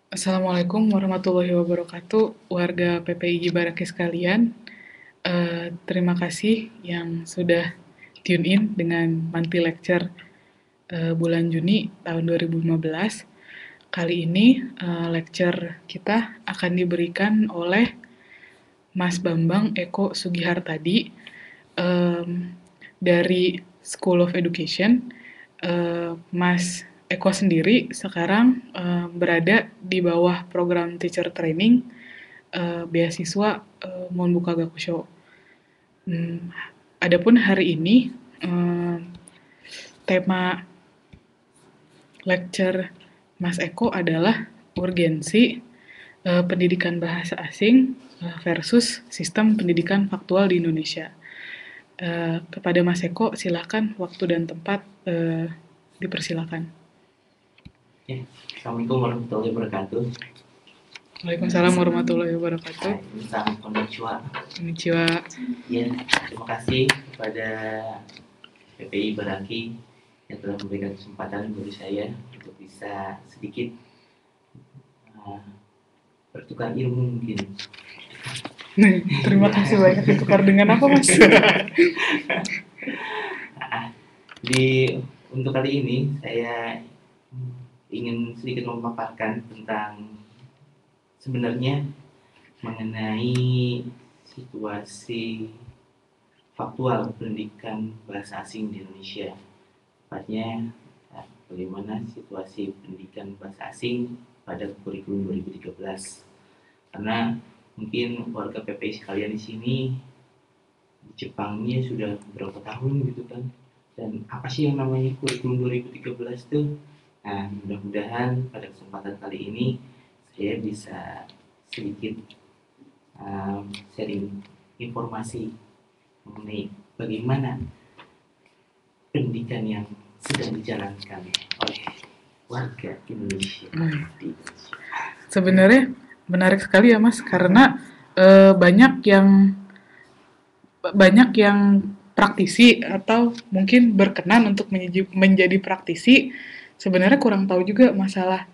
Assalamualaikum warahmatullahi wabarakatuh, warga PPIG Baraki sekalian. Terima kasih yang sudah tune in dengan Manti Lecture bulan Juni tahun 2015. Kali ini lecture kita akan diberikan oleh Mas Bambang Eko Sugihartadi dari School of Education. Mas Eko sendiri sekarang berada di bawah program teacher training beasiswa Monbuka Gakusho. Adapun hari ini tema lecture Mas Eko adalah urgensi pendidikan bahasa asing versus sistem pendidikan faktual di Indonesia. Kepada Mas Eko, silakan waktu dan tempat dipersilakan. Ya, Assalamualaikum warahmatullahi wabarakatuh. Waalaikumsalam warahmatullahi wabarakatuh. Tentang konnichiwa. Konnichiwa. Ya, terima kasih kepada PPI Baraki yang telah memberikan kesempatan bagi saya untuk bisa sedikit bertukar ilmu mungkin. Terima kasih banyak. Ditukar dengan apa, Mas? Untuk kali ini saya ingin sedikit memaparkan tentang sebenarnya mengenai situasi faktual pendidikan bahasa asing di Indonesia. Tepatnya bagaimana situasi pendidikan bahasa asing pada kurikulum 2013. Karena mungkin warga PPI sekalian di sini Jepangnya sudah berapa tahun gitu kan. Dan apa sih yang namanya kurikulum 2013 itu? Nah, mudah-mudahan pada kesempatan kali ini saya bisa sedikit sharing informasi mengenai bagaimana pendidikan yang sedang dijalankan oleh warga Indonesia. Sebenarnya menarik sekali ya Mas, karena banyak yang praktisi atau mungkin berkenan untuk menjadi praktisi, sebenarnya kurang tahu juga masalah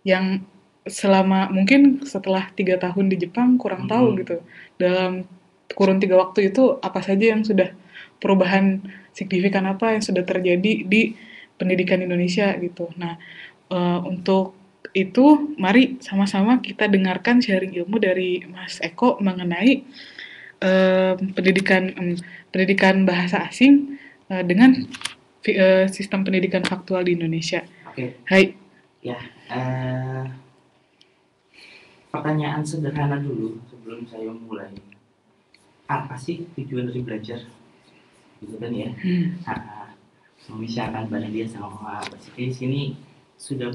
yang selama mungkin setelah 3 tahun di Jepang kurang tahu gitu dalam kurun 3 waktu itu apa saja yang sudah perubahan signifikan apa yang sudah terjadi di pendidikan Indonesia gitu. Nah, untuk itu mari sama-sama kita dengarkan sharing ilmu dari Mas Eko mengenai pendidikan bahasa asing dengan sistem pendidikan faktual di Indonesia. Oke. Hai. Ya, pertanyaan sederhana dulu sebelum saya mulai. Apa sih tujuan dari belajar? Gitu kan ya. Misalkan pada dia sama basically di sini sudah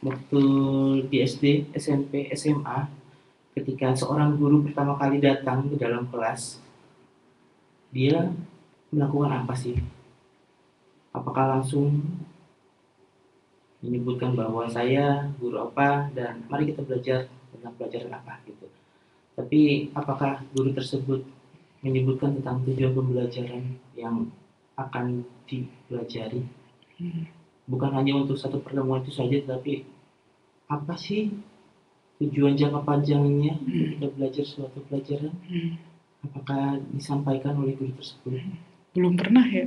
waktu di SD, SMP, SMA, ketika seorang guru pertama kali datang ke dalam kelas, dia melakukan apa sih? Apakah langsung menyebutkan bahwa saya guru apa dan mari kita belajar tentang pelajaran apa gitu. Tapi apakah guru tersebut menyebutkan tentang tujuan pembelajaran yang akan dipelajari? Bukan hanya untuk satu pertemuan itu saja, tapi apa sih tujuan jangka panjangnya ketika belajar suatu pelajaran? Apakah disampaikan oleh guru tersebut? Belum pernah ya.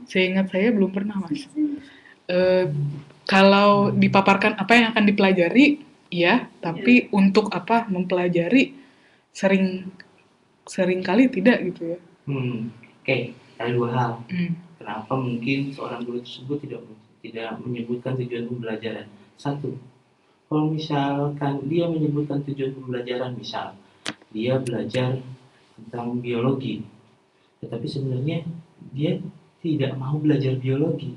Seingat saya belum pernah Mas. Kalau dipaparkan apa yang akan dipelajari, ya, tapi untuk apa mempelajari sering kali tidak gitu ya. Oke, ada dua hal. Kenapa mungkin seorang guru tersebut tidak menyebutkan tujuan pembelajaran? Satu, kalau misalkan dia menyebutkan tujuan pembelajaran, misal dia belajar tentang biologi, tetapi sebenarnya dia tidak mau belajar biologi.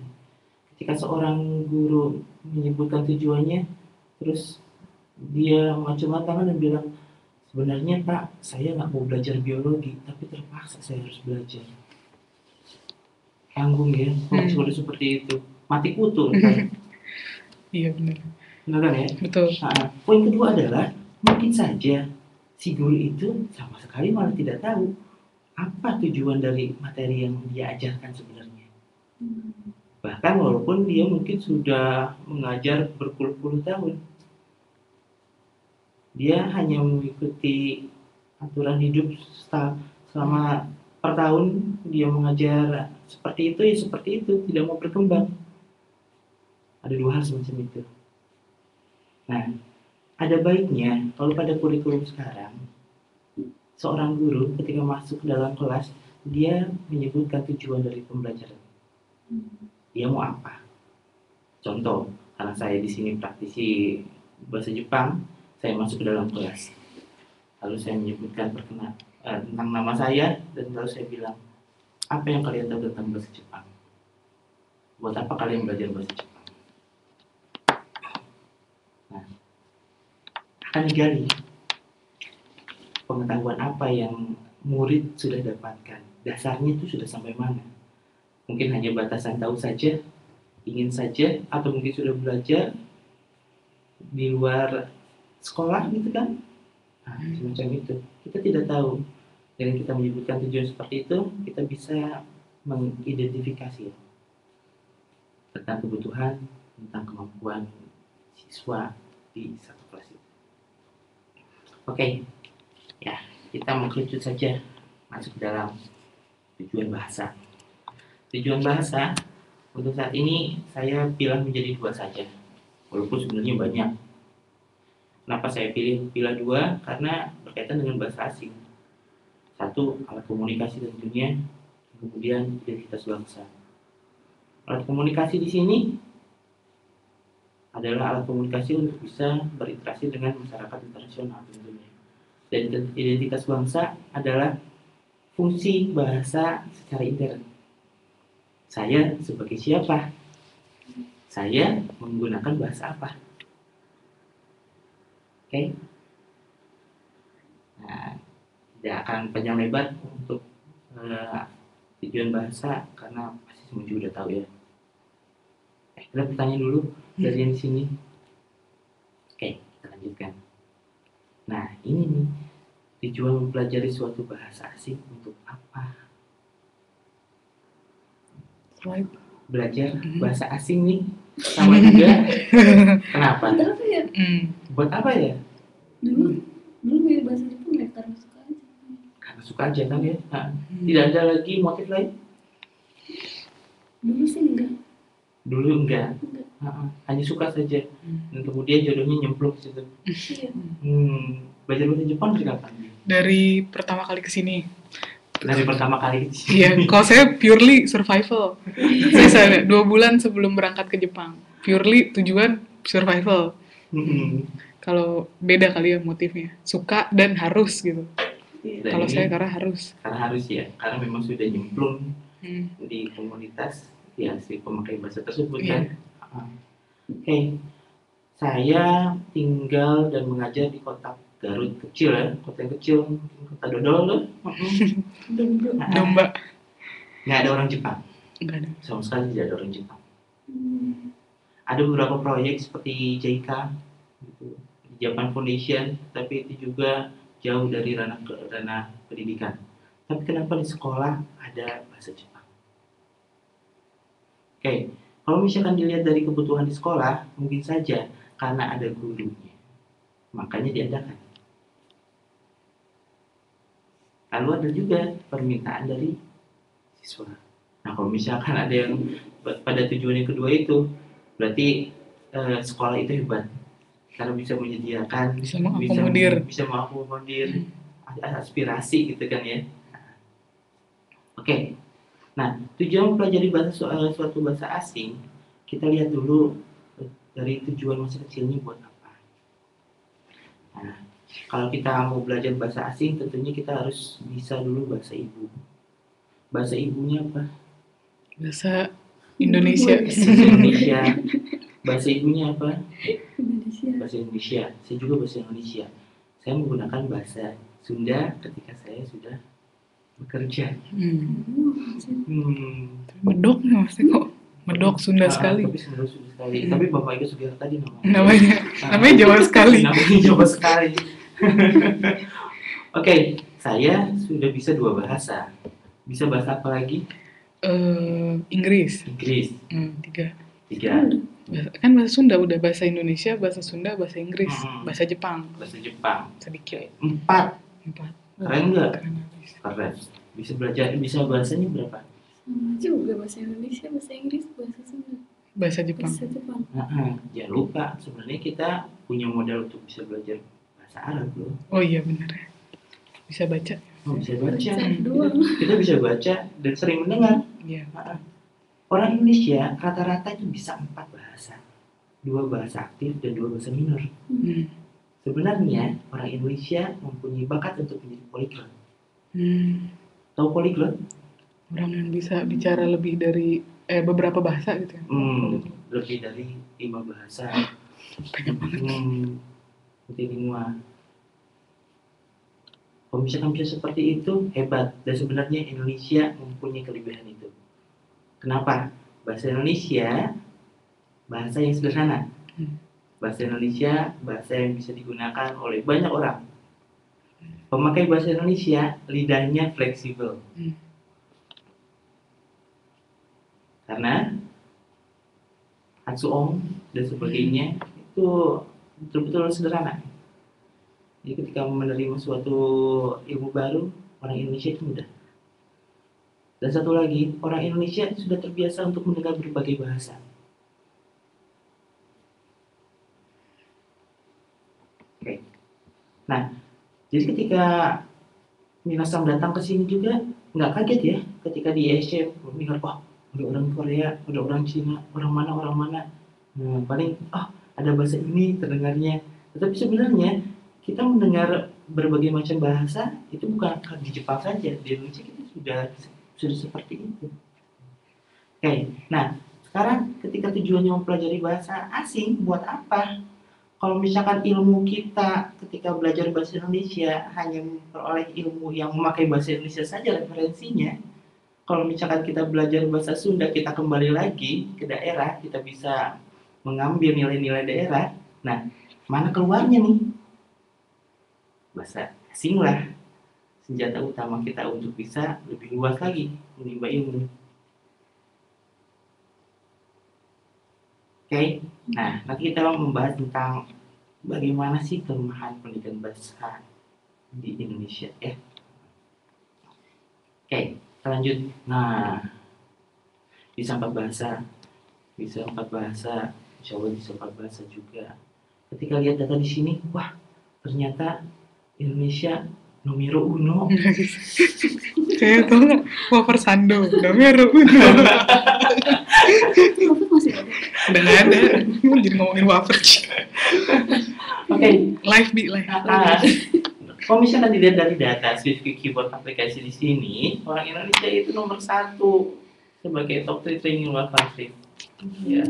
Ketika seorang guru menyebutkan tujuannya, terus dia macam-macam tangan dan bilang, sebenarnya Pak, saya nggak mau belajar biologi, tapi terpaksa saya harus belajar. Tanggung ya, seperti itu. Mati kutu kan? Iya benar. Benar kan ya? Betul. Poin kedua adalah, mungkin saja si guru itu sama sekali malah tidak tahu apa tujuan dari materi yang dia ajarkan sebenarnya. Bahkan walaupun dia mungkin sudah mengajar berpuluh-puluh tahun. Dia hanya mengikuti aturan hidup selama per tahun dia mengajar seperti itu, ya seperti itu, tidak mau berkembang. Ada dua hal semacam itu. Nah, ada baiknya kalau pada kurikulum sekarang, seorang guru ketika masuk ke dalam kelas, dia menyebutkan tujuan dari pembelajaran. Dia mau apa? Contoh, karena saya di sini praktisi bahasa Jepang, saya masuk ke dalam kelas. Lalu saya menyebutkan tentang nama saya, dan lalu saya bilang, apa yang kalian tahu tentang bahasa Jepang? Buat apa kalian belajar bahasa Jepang? Nah, akan digali pengetahuan apa yang murid sudah dapatkan. Dasarnya itu sudah sampai mana? Mungkin hanya batasan tahu saja, ingin saja, atau mungkin sudah belajar di luar sekolah gitu kan. Nah, semacam itu. Kita tidak tahu. Dengan kita menyebutkan tujuan seperti itu, kita bisa mengidentifikasi tentang kebutuhan, tentang kemampuan siswa di satu kelas itu. Oke, ya kita mengkerucut saja masuk ke dalam tujuan bahasa. Tujuan bahasa untuk saat ini saya pilih menjadi dua saja, walaupun sebenarnya banyak. Kenapa saya pilih dua? Karena berkaitan dengan bahasa asing. Satu, alat komunikasi tentunya, kemudian identitas bangsa. Alat komunikasi di sini adalah alat komunikasi untuk bisa berinteraksi dengan masyarakat internasional tentunya. Dan identitas bangsa adalah fungsi bahasa secara intern. Saya sebagai siapa? Saya menggunakan bahasa apa? Oke? Nah, tidak akan panjang lebar untuk tujuan bahasa karena pasti semua juga udah tahu ya. Kita bertanya dulu dari yang di sini. Oke, kita lanjutkan. Nah, ini nih tujuan mempelajari suatu bahasa asing untuk apa? Belajar bahasa asing nih sama juga. Kenapa? Buat apa ya? Dulu belajar bahasa Jepang ya karena suka aja. Karena suka aja kan ya. Nah, tidak ada lagi motif lain? Dulu sih enggak. Dulu enggak. Hanya suka saja. Dan kemudian jodohnya nyemplung ke situ. Iya. Belajar bahasa Jepang dari kapan? Dari pertama kali kesini. Dari pertama kali. Iya, kalau saya purely survival. Saya 2 bulan sebelum berangkat ke Jepang. Purely tujuan survival. Kalau beda kali ya motifnya, suka dan harus gitu. Kalau saya karena harus. Karena harus ya, karena memang sudah nyemplung di komunitas ya si pemakai bahasa tersebut kan. Oke. Saya tinggal dan mengajar di kota Garut kecil ya, kota yang kecil, kota dodol loh. Domba. Nggak ada orang Jepang. Nggak ada. Sama sekali tidak ada orang Jepang. Ada beberapa proyek seperti JICA, gitu, Japan Foundation, tapi itu juga jauh dari ranah pendidikan. Tapi kenapa di sekolah ada bahasa Jepang? Oke, kalau misalkan dilihat dari kebutuhan di sekolah, mungkin saja karena ada gurunya, makanya diadakan. Lalu ada juga permintaan dari siswa. Nah, kalau misalkan ada yang pada tujuan yang kedua itu, berarti sekolah itu hebat karena bisa menyediakan, bisa mengakomodir aspirasi gitu kan ya. Oke. Nah, tujuan mempelajari suatu bahasa asing, kita lihat dulu dari tujuan masa kecilnya buat apa. Nah, kalau kita mau belajar bahasa asing, tentunya kita harus bisa dulu bahasa ibu. Bahasa ibunya apa? Bahasa Indonesia. Bahasa ibunya apa? Indonesia. Bahasa Indonesia. Saya juga bahasa Indonesia. Saya menggunakan bahasa Sunda ketika saya sudah bekerja. Medok nih mas, kok medok Sunda sekali. Tapi Bapak Ibu Sugiyarto tadi namanya Jawa sekali. Namanya Jawa sekali. Oke, saya sudah bisa 2 bahasa. Bisa bahasa apa lagi? Inggris. 3. 3. Kan bahasa Sunda udah, bahasa Indonesia, bahasa Sunda, bahasa Inggris, bahasa Jepang. Bahasa Jepang. Sedikit. 4. Keren nggak? Keren habis. Keren. Bisa belajar, bisa bahasanya berapa? Sama juga bahasa Indonesia, bahasa Inggris, bahasa Sunda, Bahasa Jepang. bahasa Jepang. Jangan lupa, sebenarnya kita punya modal untuk bisa belajar bahasa Arab loh. Oh iya benar ya. Bisa baca. Bisa baca. Doang. Kita bisa baca dan sering mendengar. Iya. Orang Indonesia rata-rata itu bisa 4 bahasa. 2 bahasa aktif dan 2 bahasa minor. Sebenarnya orang Indonesia mempunyai bakat untuk menjadi polyglot. Tahu polyglot? Orang yang bisa bicara lebih dari beberapa bahasa gitu ya. Lebih dari 5 bahasa. Banyak banget. Jadi kalau misalkan bisa seperti itu, hebat. Dan sebenarnya Indonesia mempunyai kelebihan itu. Kenapa? Bahasa Indonesia bahasa yang sederhana. Bahasa Indonesia bahasa yang bisa digunakan oleh banyak orang. Pemakai bahasa Indonesia lidahnya fleksibel. Karena Hatsuong dan sebagainya itu betul-betul sederhana. Jadi ketika menerima suatu ilmu baru, orang Indonesia itu mudah. Dan satu lagi, orang Indonesia sudah terbiasa untuk mendengar berbagai bahasa. Oke. Nah, jadi ketika Minasang datang ke sini juga nggak kaget ya ketika di ESC mendengar ada orang Korea, ada orang Cina, orang mana. Paling ada bahasa ini terdengarnya. Tetapi sebenarnya kita mendengar berbagai macam bahasa itu bukan di Jepang saja, di Indonesia kita sudah seperti itu. Oke, nah sekarang ketika tujuannya mempelajari bahasa asing buat apa? Kalau misalkan ilmu kita ketika belajar bahasa Indonesia hanya memperoleh ilmu yang memakai bahasa Indonesia saja referensinya, kalau misalkan kita belajar bahasa Sunda, kita kembali lagi ke daerah, kita bisa mengambil nilai-nilai daerah. Nah, mana keluarnya nih? Bahasa asing lah senjata utama kita untuk bisa lebih luas lagi menimba ilmu. Oke, nah nanti kita membahas tentang bagaimana sih kelemahan pendidikan bahasa di Indonesia ya. Oke, kita lanjut. Nah, bisa 4 bahasa, insya Allah bisa 4 bahasa juga. Ketika lihat data di sini, wah ternyata Indonesia nomor 1. Kayak tau nggak? Wafer Sando, nomor 1. Wafer masih ada? Udah nggak ada. Jadi ngomongin wafer. Oke. Live. Kalau misalnya dilihat dari data Swift Keyboard aplikasi di sini, orang Indonesia itu nomor 1 sebagai top 3 training luar country. Ya,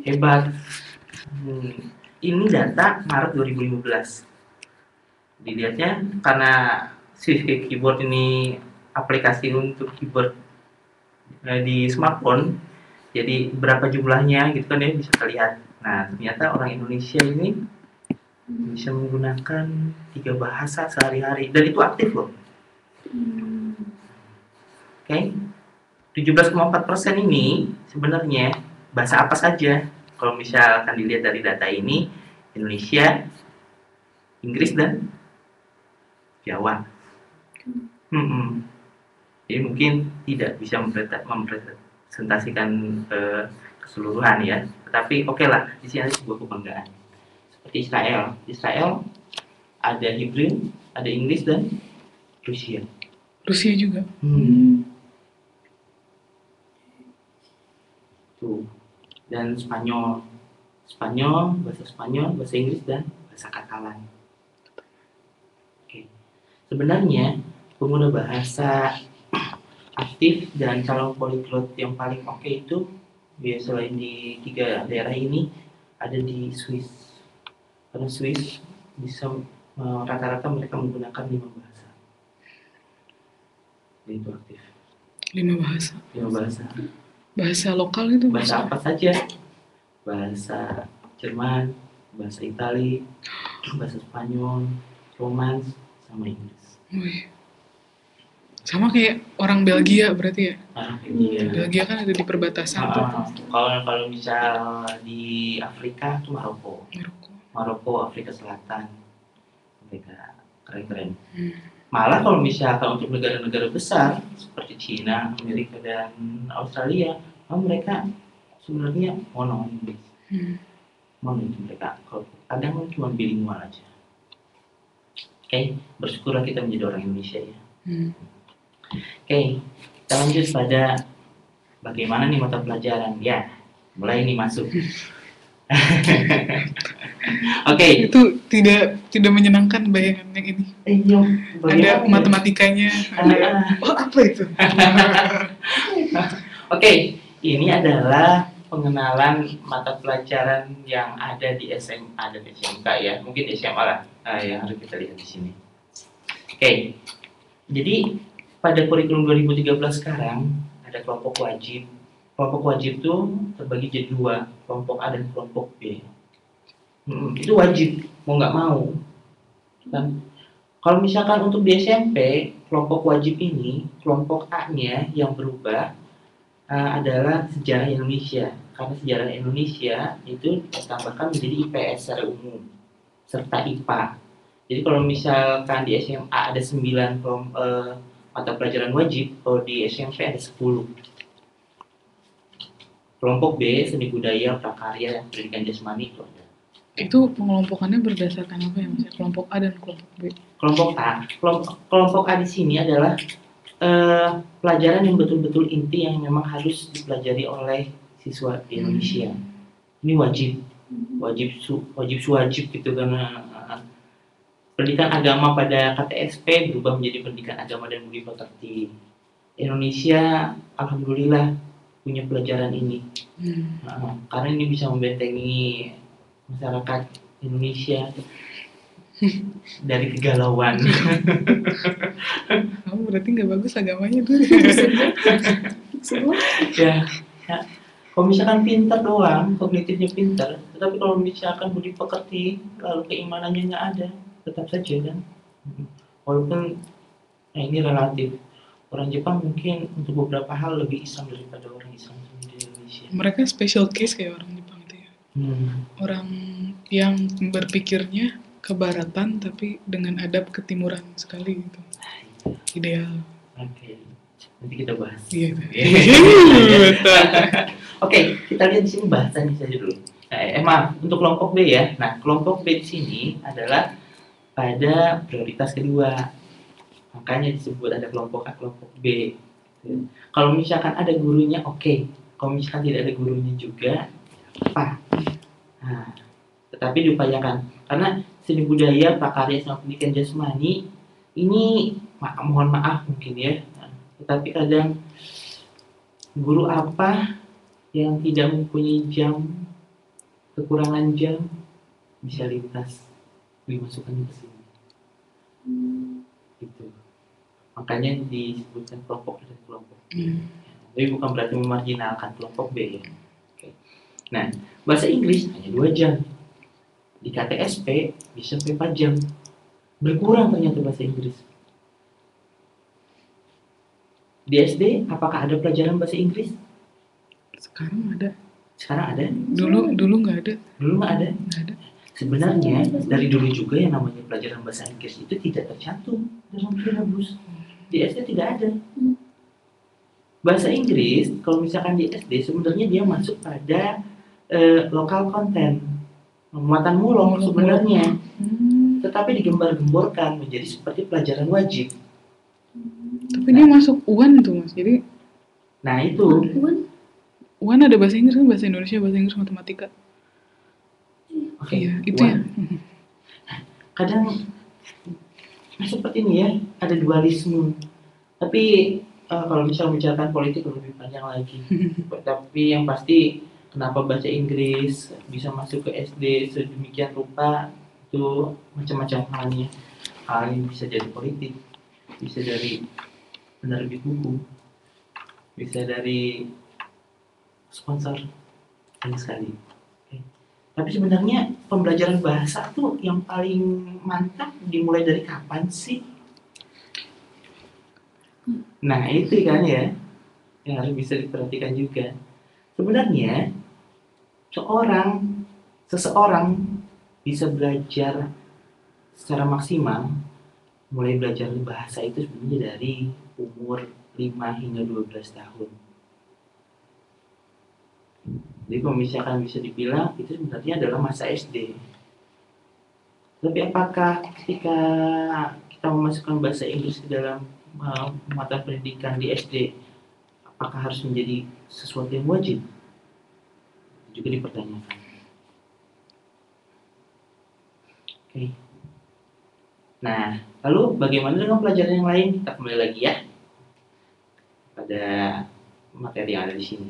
hebat. Ini data Maret 2015. Dilihatnya karena Swift Keyboard ini aplikasi untuk keyboard di smartphone, jadi berapa jumlahnya gitu kan ya bisa terlihat. Nah ternyata orang Indonesia ini bisa menggunakan 3 bahasa sehari-hari dan itu aktif loh. Oke, 17,4% ini sebenarnya bahasa apa saja? Kalau misalkan dilihat dari data ini, Indonesia, Inggris dan Jawa. Jadi mungkin tidak bisa mempresentasikan keseluruhan ya, tetapi oke lah, di sini ada sebuah kebanggaan. Seperti Israel ada Hebrew, ada Inggris dan Rusia juga. Tuh. Dan Spanyol, bahasa Inggris dan bahasa Katalan. Oke. Sebenarnya pengguna bahasa aktif dan calon polyglot yang paling oke itu selain di 3 daerah ini ada di Swiss. Karena Swiss bisa rata-rata mereka menggunakan 5 bahasa. Jadi itu aktif. 5 bahasa. Bahasa lokal itu bahasa apa saja? Bahasa Jerman, bahasa Itali, bahasa Spanyol, Romans, sama Inggris. Sama kayak orang Belgia berarti ya. Iya. Belgia kan ada di perbatasan tuh. Kalau misal di Afrika tuh Maroko, Afrika Selatan, mereka keren-keren. Malah kalau misalkan untuk negara-negara besar seperti Cina, Amerika dan Australia, mereka sebenarnya mono Inggris. Mono itu mereka. Kalau kadang cuma bilingual aja. Oke, bersyukurlah kita menjadi orang Indonesia ya. Oke, kita lanjut pada bagaimana nih mata pelajaran. Ya, mulai nih masuk. Oke. Itu tidak menyenangkan bayangan yang ini. Ada matematikanya. Apa itu? Oke, ini adalah pengenalan mata pelajaran yang ada di SMA dan SMK ya. Mungkin SMA lah yang harus kita lihat di sini. Oke. Jadi pada kurikulum 2013 sekarang ada kelompok wajib. Kelompok wajib itu terbagi jadi 2, kelompok A dan kelompok B. Itu wajib, mau nggak mau. Kan? Kalau misalkan untuk di SMP, kelompok wajib ini, kelompok A-nya yang berubah adalah sejarah Indonesia. Karena sejarah Indonesia itu ditambahkan menjadi IPS secara umum, serta IPA. Jadi kalau misalkan di SMA ada 9 mata pelajaran wajib, kalau di SMP ada 10. Kelompok B, seni budaya, prakarya, pendidikan jasmani itu ada. Itu pengelompokannya berdasarkan apa ya Mas? Kelompok A dan kelompok B. Kelompok A di sini adalah pelajaran yang betul-betul inti yang memang harus dipelajari oleh siswa di Indonesia. Ini wajib gitu karena pendidikan agama pada KTSP berubah menjadi pendidikan agama dan budi pekerti. Indonesia alhamdulillah punya pelajaran ini. Karena ini bisa membentengi masyarakat Indonesia dari kegalauan. Kamu berarti nggak bagus agamanya tuh. ya, kalau misalkan pintar doang, kognitifnya pintar, tetapi kalau misalkan budi pekerti, lalu keimanannya nggak ada, tetap saja kan. Walaupun ini relatif. Orang Jepang mungkin untuk beberapa hal lebih Islam daripada orang Islam di Indonesia. Mereka special case kayak orang Jepang itu ya. Orang yang berpikirnya kebaratan tapi dengan adab ketimuran sekali gitu. Ideal. Oke. Nanti kita bahas. Iya. Oke, kita lihat di sini bahasanya saja dulu. Maaf, untuk kelompok B ya. Nah, kelompok B di sini adalah pada prioritas kedua. Makanya disebut ada kelompok A, kelompok B. Kalau misalkan ada gurunya, oke. Kalau misalkan tidak ada gurunya juga, apa? Nah, tetapi diupayakan. Karena seni budaya, prakarya, sama pendidikan jasmani, ini mohon maaf mungkin ya. Tetapi kadang guru apa yang tidak mempunyai jam, kekurangan jam, bisa lintas dimasukkan ke sini. Gitu. Makanya disebutkan kelompok dan kelompok B. Tapi bukan berarti memarginalkan kelompok B ya. Oke. Nah, bahasa Inggris hanya 2 jam. Di KTSP bisa sampai 4 jam. Berkurang ternyata bahasa Inggris. Di SD apakah ada pelajaran bahasa Inggris? Sekarang ada. Sekarang ada? Dulu nggak ada. Dulu nggak ada? Nggak ada. Sebenarnya dari dulu juga yang namanya pelajaran bahasa Inggris itu tidak tercantum dalam silabus. Di SD tidak ada. Bahasa Inggris kalau misalkan di SD sebenarnya dia masuk pada lokal konten, muatan mulung sebenarnya. Tetapi digembar-gemborkan menjadi seperti pelajaran wajib. Tapi dia masuk UAN tuh Mas. Jadi nah itu UAN ada bahasa Inggris kan, bahasa Indonesia, bahasa Inggris, matematika. Oke, iya, itu ya. Kadang seperti ini ya, ada dualisme. Tapi kalau misalnya bicarakan politik lebih panjang lagi. Tapi yang pasti kenapa bahasa Inggris bisa masuk ke SD sedemikian rupa itu macam-macam halnya. Hal ini bisa dari politik, bisa dari penerbit buku, bisa dari sponsor, banyak sekali. Tapi sebenarnya pembelajaran bahasa tuh yang paling mantap dimulai dari kapan sih? Nah itu kan ya yang harus bisa diperhatikan juga. Sebenarnya seseorang bisa belajar secara maksimal, mulai belajar bahasa itu sebenarnya dari umur 5 hingga 12 tahun. Jadi kalau misalkan bisa dibilang itu sebenarnya adalah masa SD. Tapi apakah ketika kita memasukkan bahasa Inggris ke dalam mata pendidikan di SD, apakah harus menjadi sesuatu yang wajib? Juga dipertanyakan. Oke. Nah, lalu bagaimana dengan pelajaran yang lain? Kita kembali lagi ya pada materi yang ada di sini.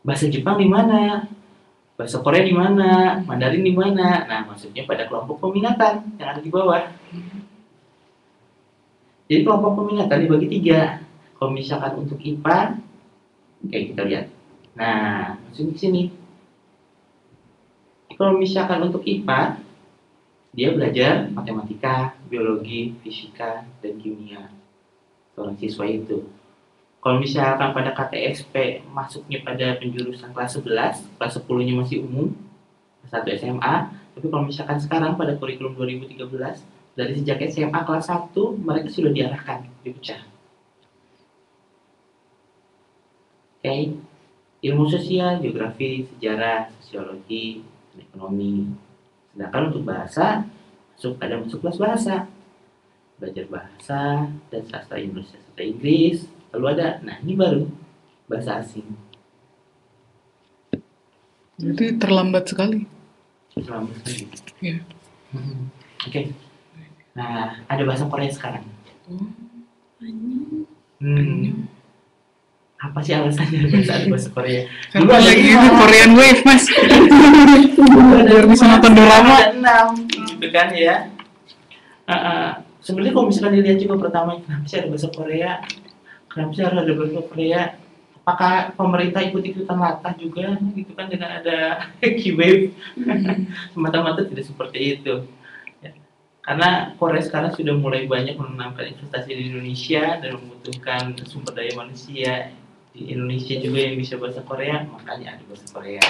Bahasa Jepang di mana? Bahasa Korea di mana? Mandarin di mana? Nah, maksudnya pada kelompok peminatan yang ada di bawah. Jadi kelompok peminatan dibagi 3. Kalau misalkan untuk IPA, oke kita lihat. Nah, maksudnya di sini. Kalau misalkan untuk IPA, dia belajar matematika, biologi, fisika, dan kimia. Seorang siswa itu. Kalau misalkan pada KTSP masuknya pada penjurusan kelas 11, kelas 10-nya masih umum, kelas 1 SMA, tapi kalau misalkan sekarang pada kurikulum 2013, dari sejak SMA kelas 1, mereka sudah diarahkan, dipecah. Oke, ilmu sosial, geografi, sejarah, sosiologi, dan ekonomi. Sedangkan untuk bahasa, masuk kelas bahasa. Belajar bahasa dan sastra Indonesia, sastra Inggris, lalu ada, nah ini baru bahasa asing. Jadi terlambat sekali. Terlambat sekali. Ya. Oke. Nah, ada bahasa Korea sekarang. Apa sih alasannya ada bahasa Korea? Dulu Karena ada lagi 5. itu Korean Wave, Mas. Biar bisa nonton drama. Ada 6, gitu kan ya. Sebenarnya kalau misalkan dilihat juga pertama, kenapa sih ada bahasa Korea? Kenapa sih harus ada bahasa Korea? Apakah pemerintah ikut-ikutan latah juga, gitu kan, dengan ada Q-Wave? Semata-mata tidak seperti itu. Ya. Karena Korea sekarang sudah mulai banyak menanamkan investasi di Indonesia dan membutuhkan sumber daya manusia di Indonesia juga yang bisa bahasa Korea, makanya ada bahasa Korea.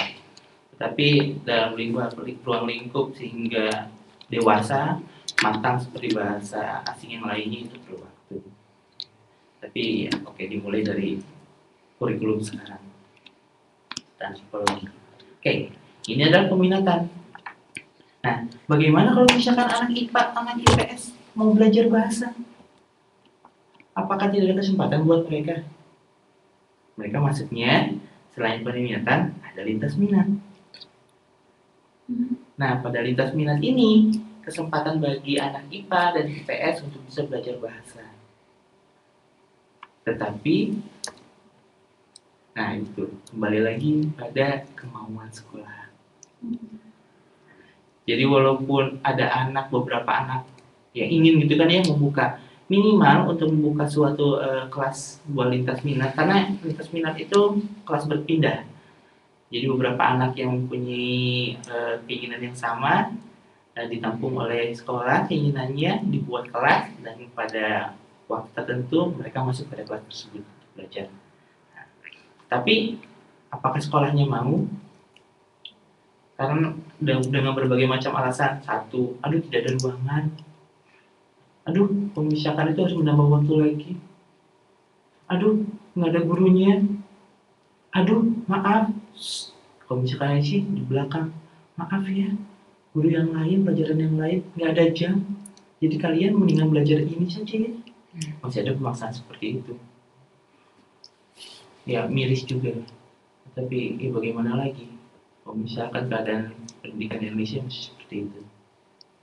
Tetapi dalam ruang lingkup sehingga dewasa, matang seperti bahasa asing yang lainnya itu perlu waktu. Tapi ya, oke, dimulai dari kurikulum sekarang dan psikologi. Oke, ini adalah peminatan. Nah, bagaimana kalau misalkan anak IPA, anak IPS mau belajar bahasa? Apakah tidak ada kesempatan buat mereka? Mereka masuknya selain peminatan ada lintas minat. Nah, pada lintas minat ini kesempatan bagi anak IPA dan IPS untuk bisa belajar bahasa. Tetapi, nah itu kembali lagi pada kemauan sekolah. Jadi walaupun ada beberapa anak yang ingin gitu kan ya membuka, minimal untuk membuka suatu kelas buat lintas minat, karena lintas minat itu kelas berpindah. Jadi beberapa anak yang mempunyai keinginan yang sama ditampung oleh sekolah, keinginannya dibuat kelas, dan pada waktu tertentu mereka masuk pada kelas tersebut untuk belajar. Nah, tapi apakah sekolahnya mau? Karena dengan berbagai macam alasan. Satu, aduh tidak ada ruangan. Aduh, pemisahan itu harus menambah waktu lagi. Aduh, nggak ada gurunya. Aduh, maaf. Kalau misalkan sih di belakang, maaf ya, guru yang lain, pelajaran yang lain, nggak ada jam. Jadi kalian mendingan belajar ini saja ya. Masih ada pemaksaan seperti itu. Ya, miris juga. Tapi ya bagaimana lagi? Kalau misalkan keadaan pendidikan Indonesia masih seperti itu.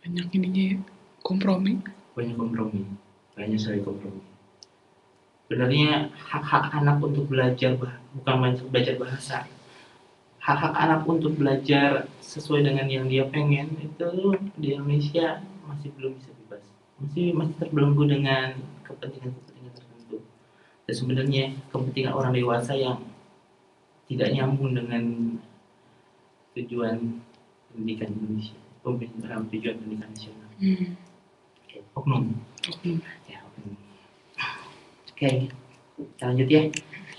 Banyak ininya ya, kompromi. Banyak kompromi. Banyak sekali kompromi. Sebenarnya hak-hak anak untuk belajar, bukan belajar bahasa. Hak-hak anak untuk belajar sesuai dengan yang dia pengen itu di Indonesia masih belum bisa bebas. Masih terbelenggu dengan kepentingan tertentu. Dan sebenarnya kepentingan orang dewasa yang tidak nyambung dengan tujuan pendidikan Indonesia, tujuan pendidikan nasional. Oknum. Oknum. Ya, oknum. Oke, kita lanjut ya.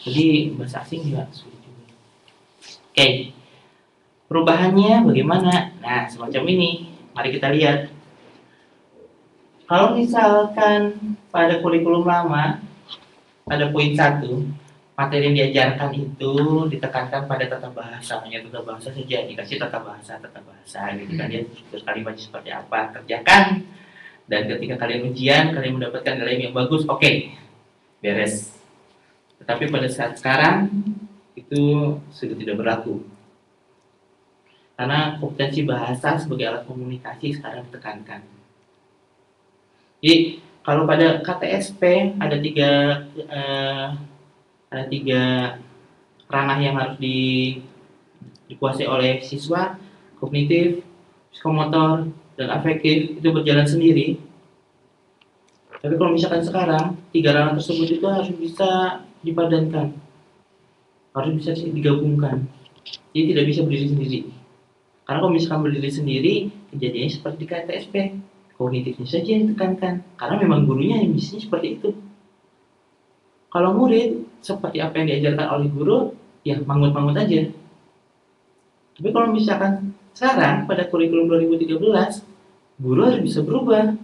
Jadi bahasa asing juga sulit juga. Oke, perubahannya bagaimana? Nah, semacam ini. Mari kita lihat. Kalau misalkan pada kurikulum lama, pada poin 1, materi yang diajarkan itu ditekankan pada tata bahasa, hanya tata bahasa saja, dikasih tata bahasa gitu kan, dia struktur kalimatnya seperti apa, kerjakan, dan ketika kalian ujian, kalian mendapatkan nilai yang bagus, oke, beres. Tetapi pada saat sekarang, itu sudah tidak berlaku. Karena kompetensi bahasa sebagai alat komunikasi sekarang ditekankan. Jadi kalau pada KTSP ada tiga ranah yang harus dikuasai oleh siswa, kognitif, psikomotor, dan afektif, itu berjalan sendiri. Tapi kalau misalkan sekarang 3 ranah tersebut itu harus bisa dipadankan, harus bisa digabungkan. Jadi tidak bisa berdiri sendiri. Karena kalau misalkan berdiri sendiri, kejadiannya seperti di KTSP. Kognitifnya saja yang ditekankan, karena memang gurunya yang bisanya seperti itu. Kalau murid, seperti apa yang diajarkan oleh guru, ya mangut-mangut aja. Tapi kalau misalkan sekarang, pada kurikulum 2013, guru harus bisa berubah.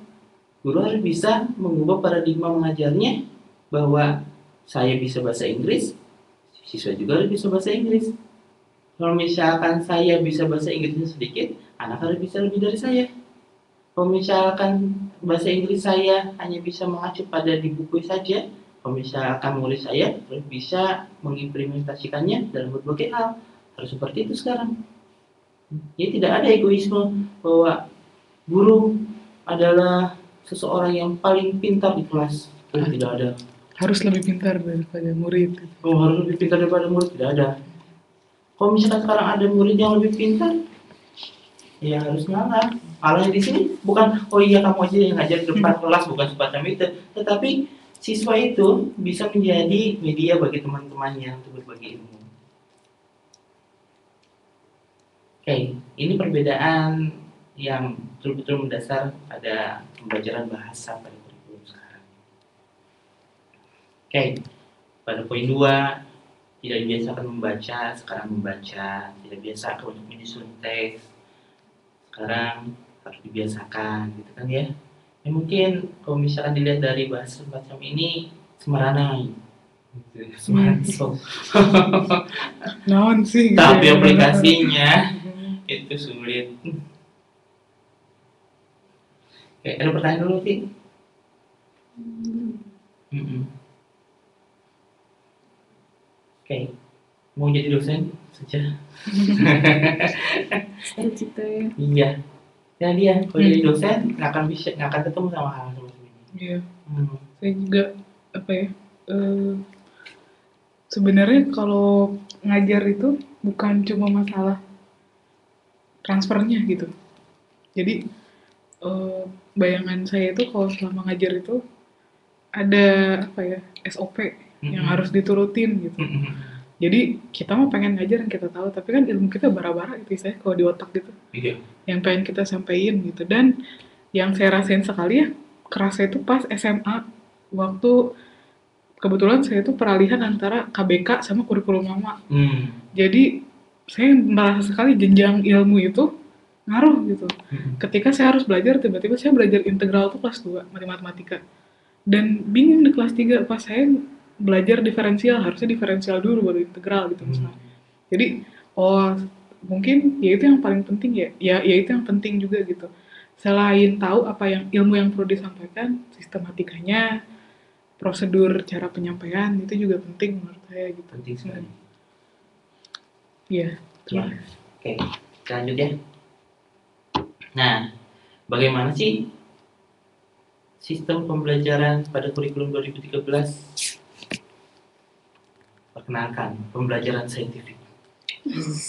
Guru harus bisa mengubah paradigma mengajarnya, bahwa saya bisa bahasa Inggris, siswa juga harus bisa bahasa Inggris. Kalau misalkan saya bisa bahasa Inggrisnya sedikit, anak harus bisa lebih dari saya. Kalau misalkan bahasa Inggris saya hanya bisa mengacu pada di buku saja, kalau misalkan murid saya harus bisa mengimplementasikannya dalam berbagai hal. Harus seperti itu sekarang. Jadi tidak ada egoisme bahwa guru adalah seseorang yang paling pintar di kelas. Tidak ada. Harus lebih pintar daripada murid. Oh, harus lebih pintar daripada murid, tidak ada. Kalau misalkan sekarang ada murid yang lebih pintar, ya harus ngalah. Alahnya di sini bukan oh iya kamu aja yang ngajar di depan kelas, bukan semacam itu, tetapi siswa itu bisa menjadi media bagi teman-temannya untuk berbagi ilmu. Oke, ini perbedaan yang betul-betul mendasar pada pembelajaran bahasa pada kurikulum sekarang. Oke, pada poin 2, tidak dibiasakan membaca, sekarang membaca, tidak biasa untuk menyusun teks, sekarang harus dibiasakan gitu kan ya. Ya mungkin kalau misalkan dilihat dari bahasa semacam ini semeranai gitu, semeranso. Naon sih gitu. Tapi aplikasinya itu sulit. Oke, ada pertanyaan dulu Ti? Oke, mau jadi dosen saja. Cita-cita ya. Iya. Ya dia kalau jadi dosen nggak akan ketemu sama hal seperti ini. Iya. Saya juga sebenarnya kalau ngajar itu bukan cuma masalah transfernya gitu. Jadi bayangan saya itu kalau selama ngajar itu ada SOP yang harus diturutin gitu. Jadi kita mah pengen ngajar yang kita tahu, tapi kan ilmu kita bara-bara gitu saya kalau di otak gitu. Iya. Yang pengen kita sampaikan gitu. Dan yang saya rasain sekali ya, kerasa itu pas SMA, waktu kebetulan saya itu peralihan antara KBK sama kurikulum lama. Jadi saya merasa sekali jenjang ilmu itu ngaruh gitu. Ketika saya harus belajar, tiba-tiba saya belajar integral tuh kelas 2, matematika. Dan bingung di kelas 3 pas saya belajar diferensial, harusnya diferensial dulu baru integral gitu misalnya. Jadi mungkin ya itu yang paling penting ya itu yang penting juga gitu. Selain tahu apa yang ilmu yang perlu disampaikan, sistematikanya, prosedur cara penyampaian itu juga penting menurut saya gitu. Penting sekali. Iya. Oke, kita lanjut ya. Nah, bagaimana sih sistem pembelajaran pada kurikulum 2013? Perkenalkan, pembelajaran saintifik.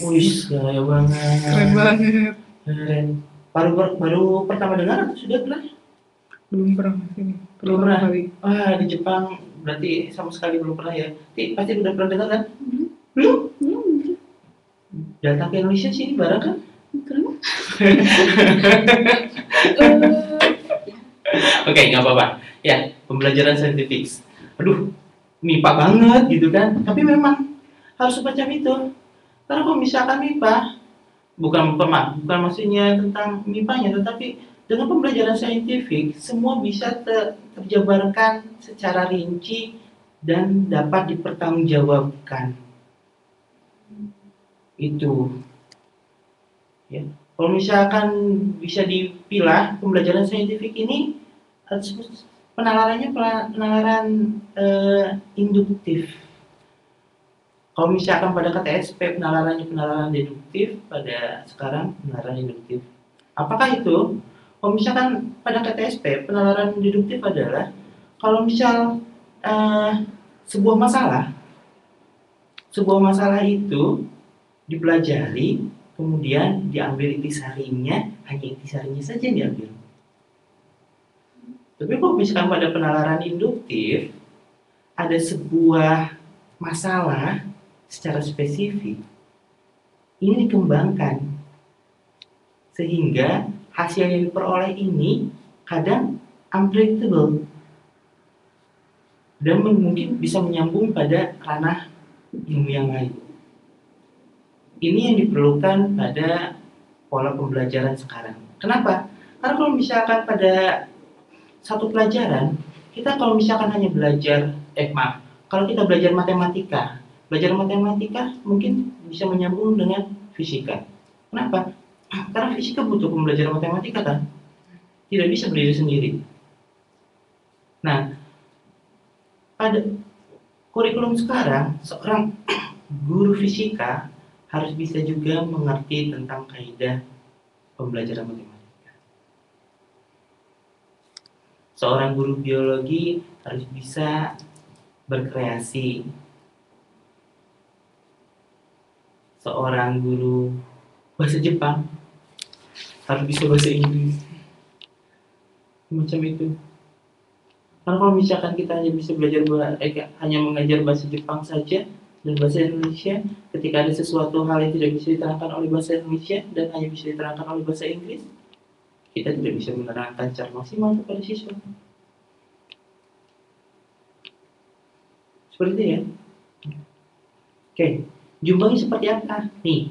Wih, gaya banget. Keren banget. Keren. Baru pertama dengar atau sudah pernah? Belum pernah ini. Belum pernah. Kali. Di Jepang berarti sama sekali belum pernah ya. Pasti udah pernah dengar kan? Belum? Datang ke Indonesia sih barang kan? Oke, nggak apa-apa. Ya, pembelajaran saintifik. aduh MIPA banget gitu kan. Tapi memang harus semacam itu. Karena kalau misalkan MIPA, bukan maksudnya tentang MIPA-nya, tetapi dengan pembelajaran saintifik semua bisa terjabarkan secara rinci dan dapat dipertanggungjawabkan. Itu ya. Kalau misalkan bisa dipilah pembelajaran saintifik ini, penalarannya penalaran induktif. Kalau misalkan pada KTSP penalarannya penalaran deduktif, pada sekarang penalaran induktif. Apakah itu? Kalau misalkan pada KTSP penalaran deduktif adalah kalau misal sebuah masalah itu dipelajari, kemudian diambil intisarinya, hanya intisarinya saja yang diambil. Tapi kalau misalkan pada penalaran induktif ada sebuah masalah secara spesifik, ini dikembangkan sehingga hasil yang diperoleh ini kadang unpredictable dan mungkin bisa menyambung pada ranah ilmu yang lain. Ini yang diperlukan pada pola pembelajaran sekarang. Kenapa? Karena kalau misalkan pada satu pelajaran, kita kalau misalkan hanya belajar, kalau kita belajar matematika mungkin bisa menyambung dengan fisika. Kenapa? Karena fisika butuh pembelajaran matematika kan? Tidak bisa berdiri sendiri. Nah, pada kurikulum sekarang, seorang guru fisika harus bisa juga mengerti tentang kaidah pembelajaran matematika. Seorang guru biologi harus bisa berkreasi. Seorang guru bahasa Jepang harus bisa bahasa Inggris. Macam itu. Karena kalau misalkan kita hanya bisa belajar hanya mengajar bahasa Jepang saja dan bahasa Indonesia, ketika ada sesuatu hal yang tidak bisa diterangkan oleh bahasa Indonesia dan hanya bisa diterangkan oleh bahasa Inggris, kita tidak bisa menerangkan secara maksimal kepada siswa. Seperti itu ya. Oke, jumlahnya seperti apa? Nih,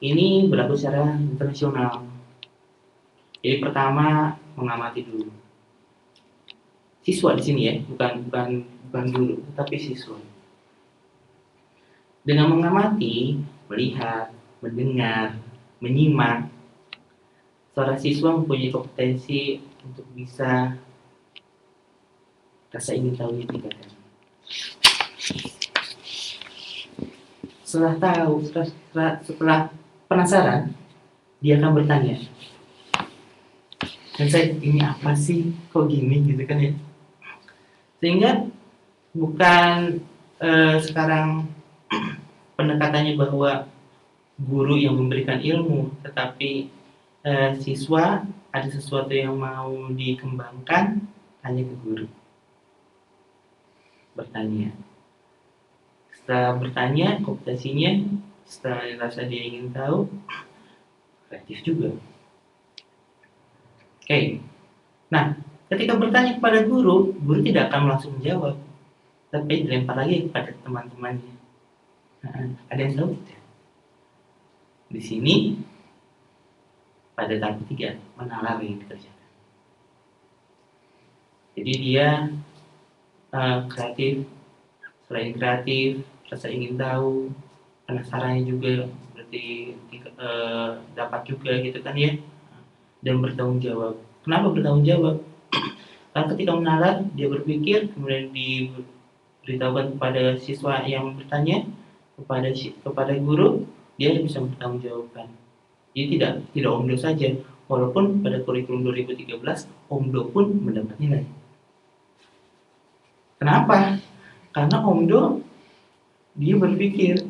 ini berlaku secara internasional. Jadi pertama mengamati dulu. Siswa di sini ya, bukan guru, tapi siswa. Dengan mengamati, melihat, mendengar, menyimak, seorang siswa mempunyai kompetensi untuk bisa rasa ingin tahu ditingkatkan. Setelah penasaran, dia akan bertanya. Dan saya ini apa sih? Kok gini gitu kan ya? Sehingga bukan sekarang pendekatannya bahwa guru yang memberikan ilmu, tetapi siswa ada sesuatu yang mau dikembangkan, tanya ke guru. Bertanya. Setelah bertanya, kompetensinya, setelah rasa dia ingin tahu, kreatif juga. Oke. Nah, ketika bertanya kepada guru tidak akan langsung menjawab, tapi dilempar lagi kepada teman-temannya. Nah, ada yang tahu tidak? Di sini pada tahap 3 menalar yang dikerjakan. Jadi dia kreatif, selain kreatif, rasa ingin tahu, penasarannya juga berarti dapat juga gitu kan ya, dan bertanggung jawab. Kenapa bertanggung jawab? Karena ketika menalar, dia berpikir, kemudian diberitahukan kepada siswa yang bertanya, kepada guru, dia bisa bertanggung jawabkan. Jadi tidak omdo saja, walaupun pada kurikulum 2013 omdo pun mendapat nilai. Kenapa? Karena omdo dia berpikir,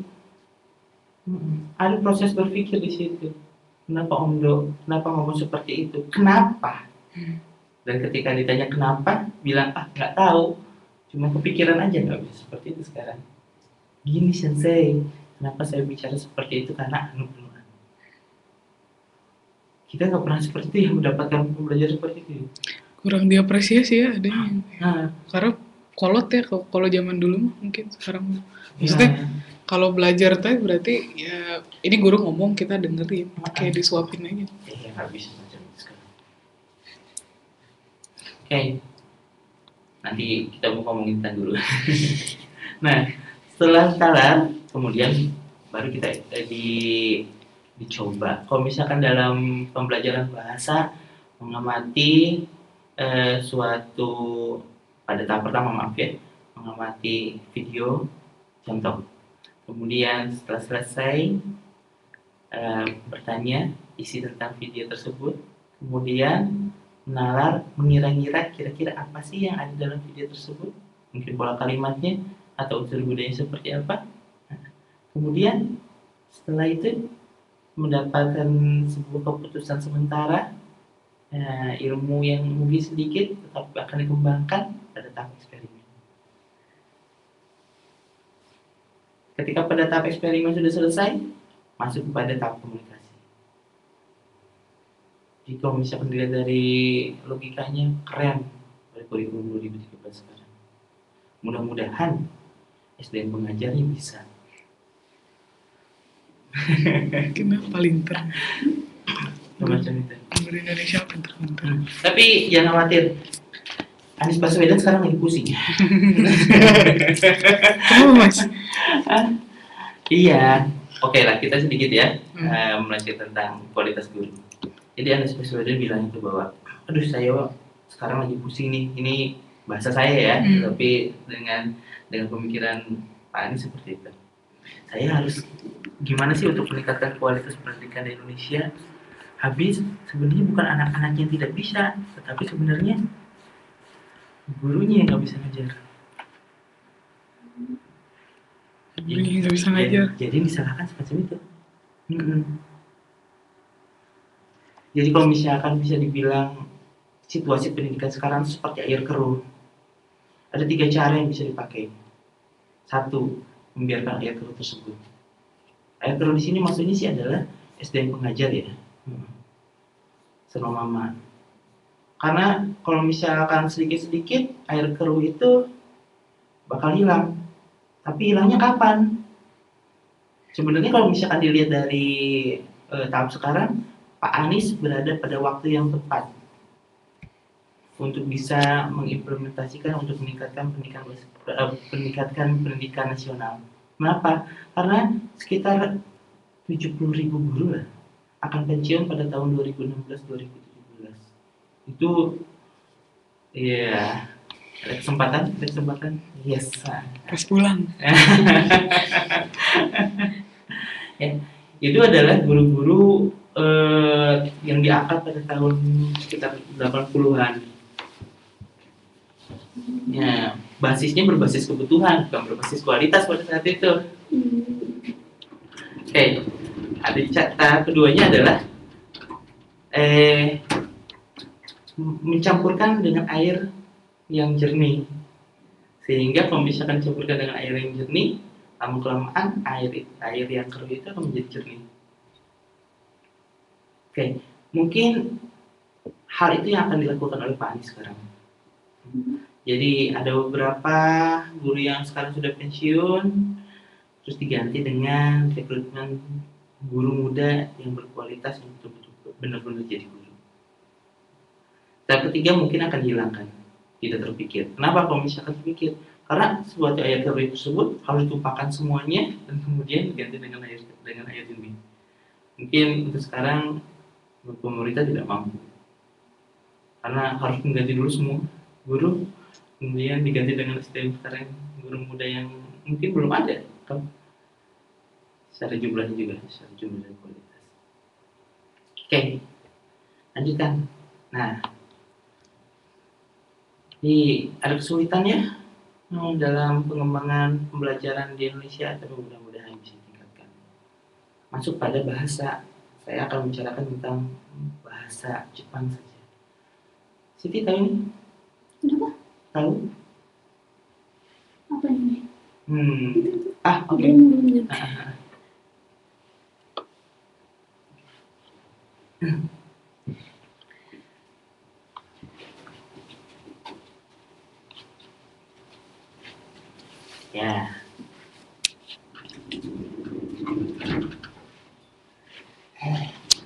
ada proses berpikir di situ. Kenapa omdo? Kenapa ngomong seperti itu? Kenapa? Dan ketika ditanya kenapa, bilang nggak tahu, cuma kepikiran aja, nggak bisa seperti itu sekarang. Gini sensei, kenapa saya bicara seperti itu? Karena kita nggak pernah seperti itu yang mendapatkan pembelajaran seperti itu. kurang diapresiasi ya adanya. Nah, Karena kolot ya kalau zaman dulu mah mungkin sekarang ya, maksudnya kalau belajar teh berarti ya ini guru ngomong kita dengerin kayak disuapin aja. nggak bisa macam itu sekarang. Oke, nanti kita mau ngomongin tentang dulu. Nah, setelah kalah, kemudian baru kita dicoba. Kalau misalkan dalam pembelajaran bahasa mengamati suatu pada tahap pertama maaf ya, mengamati video contoh. Kemudian setelah selesai bertanya isi tentang video tersebut, kemudian menalar, mengira-ngira kira-kira apa sih yang ada dalam video tersebut, mungkin pola kalimatnya atau unsur budaya seperti apa. Kemudian setelah itu mendapatkan sebuah keputusan sementara, ilmu yang mungkin sedikit tetapi akan dikembangkan pada tahap eksperimen. Ketika pada tahap eksperimen sudah selesai, masuk kepada tahap komunikasi. Jika misalkan dilihat dari logikanya keren pada kurikulum 2013 sekarang. Mudah-mudahan SDM pengajarnya bisa. Kenapa paling ter? Macam itu. Guru Indonesia pinter-pinter. Tapi jangan khawatir. Anies Baswedan sekarang lagi pusing. Kenapa Mas? Iya. Oke lah, kita sedikit ya melanjutkan tentang kualitas guru. Jadi Anies Baswedan bilang itu bahwa, aduh saya sekarang lagi pusing nih. Ini bahasa saya ya, tapi dengan pemikiran Pak Anies seperti itu. Saya harus gimana sih untuk meningkatkan kualitas pendidikan di Indonesia? Habis sebenarnya bukan anak-anak yang tidak bisa, tetapi sebenarnya gurunya yang nggak bisa ngajar. Gurunya nggak bisa ngajar. Jadi disalahkan semacam itu. Jadi kalau misalkan bisa dibilang situasi pendidikan sekarang seperti air keruh, ada 3 cara yang bisa dipakai. 1, membiarkan air keruh tersebut. Air keruh di sini maksudnya sih adalah SDM pengajar ya, sama mama. Karena kalau misalkan sedikit-sedikit air keruh itu bakal hilang. Tapi hilangnya kapan? Sebenarnya kalau misalkan dilihat dari tahap sekarang, Pak Anies berada pada waktu yang tepat untuk bisa mengimplementasikan untuk meningkatkan pendidikan nasional. Kenapa? Karena sekitar 70.000 guru lah akan pensiun pada tahun 2016-2017. Itu ya ada kesempatan. Yes. Pas pulang. Ya, itu adalah guru-guru yang diangkat pada tahun sekitar 80-an. Ya, basisnya berbasis kebutuhan, bukan berbasis kualitas pada saat itu. Oke, ada tahap keduanya adalah mencampurkan dengan air yang jernih. Sehingga kalau misalkan dicampurkan dengan air yang jernih, lama-kelamaan air yang keruh itu akan menjadi jernih. Oke, mungkin hal itu yang akan dilakukan oleh Pak Anies sekarang. Jadi ada beberapa guru yang sekarang sudah pensiun, terus diganti dengan rekrutmen guru muda yang berkualitas untuk benar-benar jadi guru. Tahap ketiga mungkin akan dihilangkan, tidak terpikir. Kenapa kalau misalkan terpikir? Karena suatu air keruh tersebut harus ditumpahkan semuanya dan kemudian diganti dengan air jernih. Mungkin untuk sekarang pemerintah tidak mampu, karena harus mengganti dulu semua guru, kemudian diganti dengan SDM sekarang guru muda yang mungkin belum ada kan? Secara jumlahnya juga, secara jumlah dan kualitas. Oke, lanjutkan. Nah, ada kesulitannya dalam pengembangan pembelajaran di Indonesia, tapi mudah-mudahan bisa ditingkatkan. Masuk pada bahasa, saya akan membicarakan tentang bahasa Jepang saja. Siti tahu ini? Kenapa? Tahu? Apa ini? Oke. Ya.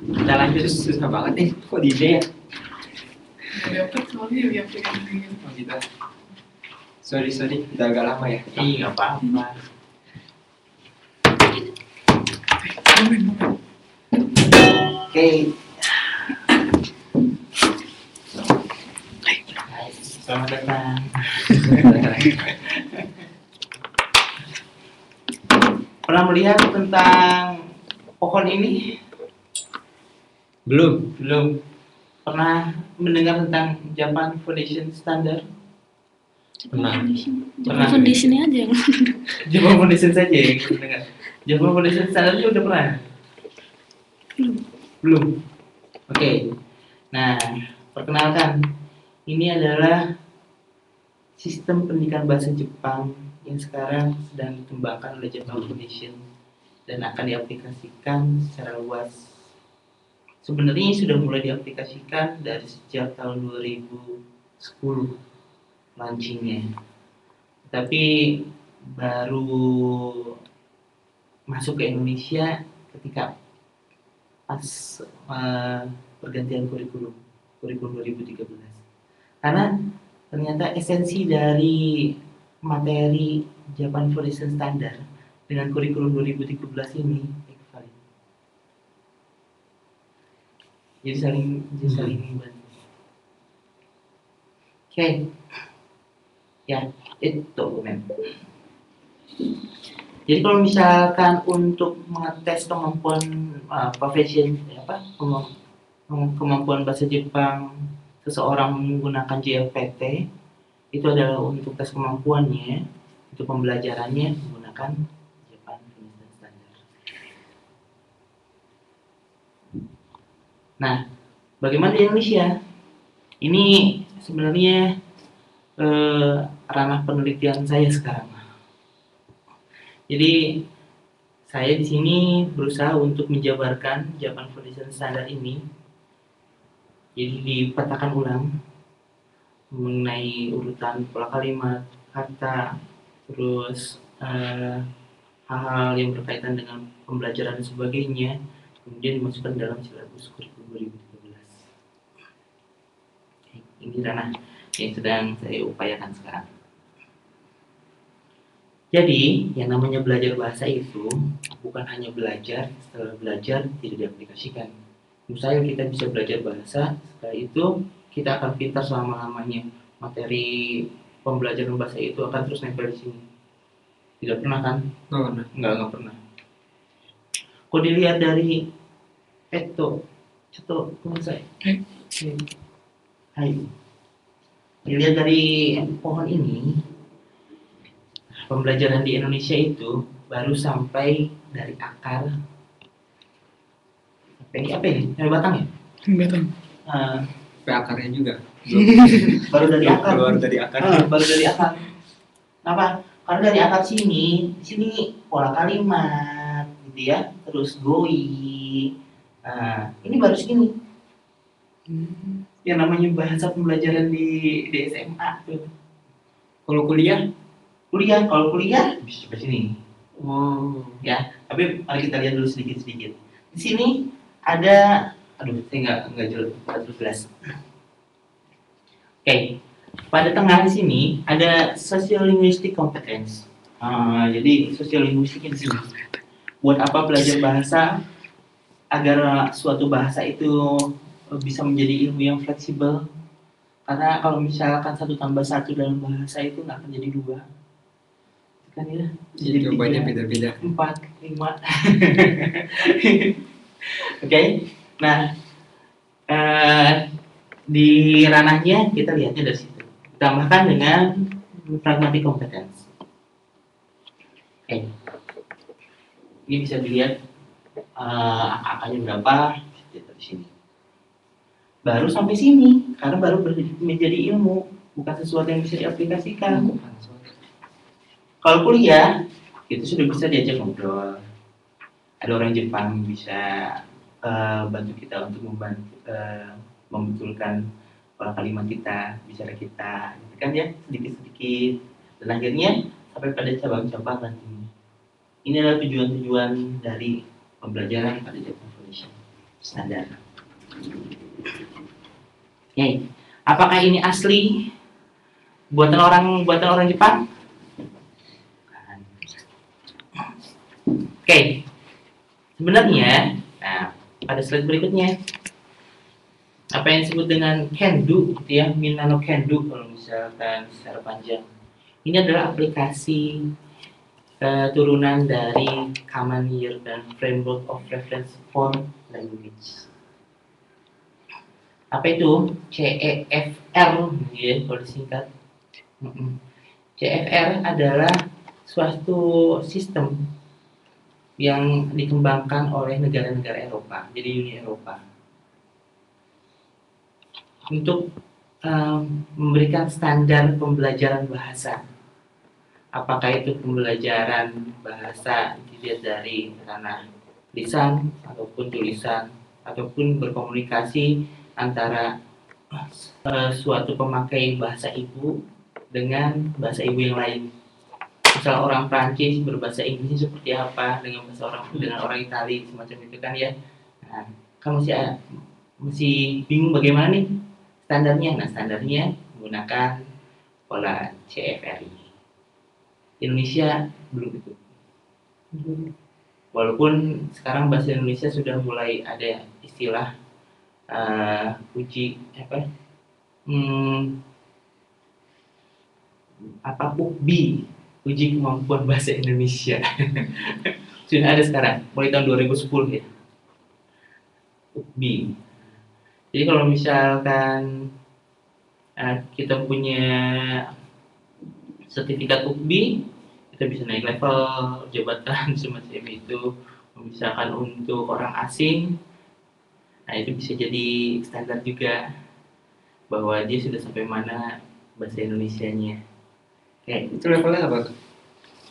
Kita lanjut. Susah banget nih, kok di ide ya? Dapat soalnya yang pengen. Oh gitu. Sorry, udah agak lama ya. Nggak apa-apa. Oke. Selamat datang. Pernah melihat tentang pohon ini? Belum. Pernah mendengar tentang Japan Foundation Standard? Pernah. Pernah. Foundationnya aja yang Japan Foundation saja yang mendengar. Japan Foundation Standard udah pernah? Belum. Oke. Nah, perkenalkan, ini adalah sistem pendidikan bahasa Jepang yang sekarang sedang dikembangkan oleh Japan Foundation dan akan diaplikasikan secara luas. Sebenarnya sudah mulai diaplikasikan dari sejak tahun 2010 launchingnya, tapi baru masuk ke Indonesia ketika pas pergantian kurikulum 2013. Karena ternyata esensi dari materi Japan Foundation Standard dengan kurikulum 2013 ini ekvivalent. Jadi saling membantu. Oke. Ya, itu dokumen. Jadi kalau misalkan untuk mengetes kemampuan kemampuan bahasa Jepang seseorang menggunakan JLPT, itu adalah untuk tes kemampuannya, itu pembelajarannya menggunakan Japan Foundation Standard. Nah, bagaimana di Indonesia? Ini sebenarnya ranah penelitian saya sekarang. Jadi saya di sini berusaha untuk menjabarkan Japan Foundation Standard ini. Jadi dipetakan ulang mengenai urutan pola kalimat, kata, terus hal-hal yang berkaitan dengan pembelajaran dan sebagainya, kemudian dimasukkan dalam silabus kurikulum 2013. Ini ranah yang sedang saya upayakan sekarang. Jadi, yang namanya belajar bahasa itu bukan hanya belajar, setelah belajar tidak diaplikasikan. Misalnya kita bisa belajar bahasa, setelah itu kita akan pintar selama-lamanya. Materi pembelajaran bahasa itu akan terus nempel di sini. Tidak pernah kan? Nggak pernah. Nggak pernah. Kok dilihat dari Ceto, saya. Hai. Dilihat dari pohon ini, pembelajaran di Indonesia itu baru sampai dari akar. Apa ini? Dari batang ya? Batang. Sampai akarnya juga. Baru dari akar. Baru dari akar. Baru dari akar. Kenapa? Karena dari akar sini, di sini pola kalimat, gitu ya. Terus GOI. Ini baru segini. Yang namanya bahasa pembelajaran di SMA. Kalau kuliah Kalau kuliah bisa coba sini. Oh. Ya, tapi mari kita lihat dulu sedikit. Di sini ada, saya nggak jelas. Oke, pada tengah di sini ada sociolinguistic competence. Jadi sociolinguistiknya di sini. Buat apa belajar bahasa agar suatu bahasa itu bisa menjadi ilmu yang fleksibel? Karena kalau misalkan 1 tambah 1 dalam bahasa itu nggak akan jadi 2. Kan ya? Jadi Jawabannya 3, beda-beda. 4, 5. Oke. Nah, di ranahnya kita lihatnya dari situ. Tambahkan dengan pragmatic competence. Ini bisa dilihat angkanya berapa dari sini. Baru sampai sini, karena baru menjadi ilmu, bukan sesuatu yang bisa diaplikasikan. Kalau kuliah, itu sudah bisa diajak ngobrol. Ada orang Jepang bisa bantu kita untuk membetulkan pola kalimat kita, bicara kita, gitu kan ya, sedikit-sedikit. Dan akhirnya sampai pada cabang-cabang nantinya. Ini adalah tujuan-tujuan dari pembelajaran pada Japan Foundation standar. Oke, apakah ini asli buatan orang Jepang? Oke, sebenarnya, nah pada slide berikutnya, apa yang disebut dengan Kendo, gitu ya, Minano Kendo kalau misalkan secara panjang. Ini adalah aplikasi turunan dari Common Year dan Framework of Reference for Language. Apa itu? CEFR, ya, kalau disingkat. CEFR adalah suatu sistem yang dikembangkan oleh negara-negara Eropa, jadi Uni Eropa, untuk memberikan standar pembelajaran bahasa. Apakah itu pembelajaran bahasa dilihat dari ranah lisan ataupun tulisan ataupun berkomunikasi antara suatu pemakai bahasa ibu dengan bahasa ibu yang lain. Misal orang Prancis berbahasa Inggris seperti apa dengan orang Itali, semacam itu kan ya. Nah, kamu masih bingung bagaimana nih standarnya. Nah, standarnya menggunakan pola CFR ini. Indonesia belum itu. Walaupun sekarang bahasa Indonesia sudah mulai ada istilah uji UKBI, uji kemampuan bahasa Indonesia. Sudah ada sekarang mulai tahun 2010 ya, UKBI. Jadi kalau misalkan kita punya sertifikat UKBI, kita bisa naik level jabatan semacam itu. Misalkan untuk orang asing, nah itu bisa jadi standar juga bahwa dia sudah sampai mana bahasa Indonesianya. Itu levelnya apa?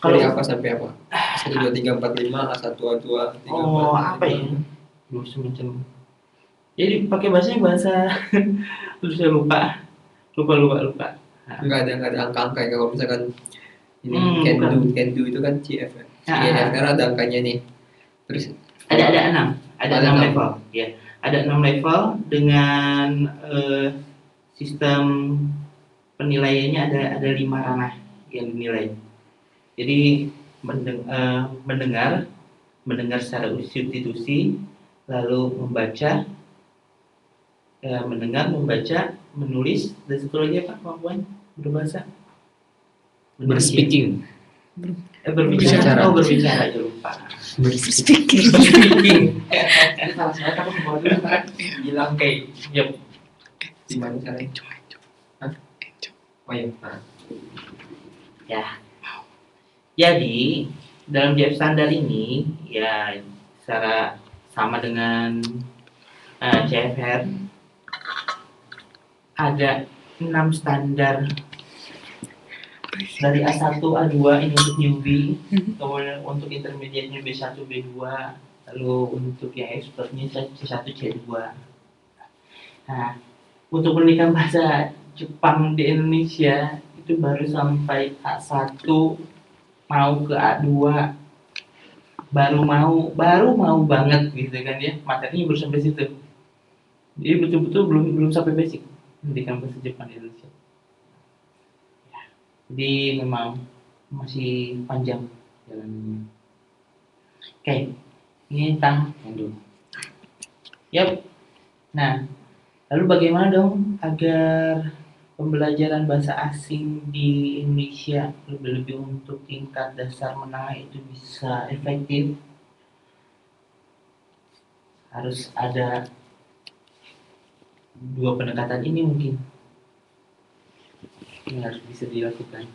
Dari apa sampai apa? 1, 2, 3, 4, 5, A1, A2, A3, oh, apa ya? Semacam. Jadi pakai bahasa terus saya lupa. Enggak ada angka-angka ya. Kalau misalkan ini can do itu kan CFR. CFR ada angkanya nih. Terus ada 6 level ya. Ada 6 level dengan sistem penilaiannya ada 5 ranah yang dinilai. Jadi mendengar secara substitusi, lalu membaca, mendengar, membaca, menulis, dan satu lagi apa kemampuan berbahasa? Berspeaking. Berbicara. Berbicara aja lupa. Speaking. Salah saya kan semua dulu bilang kayak gimana caranya? Oh iya. Ya. Jadi dalam JF standar ini ya secara sama dengan CFR ada 6 standar dari A1, A2 ini untuk newbie, kemudian untuk intermediate-nya B1, B2, lalu untuk yang expertnya C1, C2. Nah, untuk pendidikan bahasa Jepang di Indonesia itu baru sampai A1, mau ke A2, baru mau banget gitu kan ya, materinya baru sampai situ. Jadi betul-betul belum sampai basic pendidikan bahasa Jepang di Indonesia. Jadi memang masih panjang jalannya. Oke, ini tentang Kendo. Yap. Nah, lalu bagaimana dong agar pembelajaran bahasa asing di Indonesia lebih-lebih untuk tingkat dasar menengah itu bisa efektif? Harus ada 2 pendekatan ini mungkin yang harus bisa dilakukan.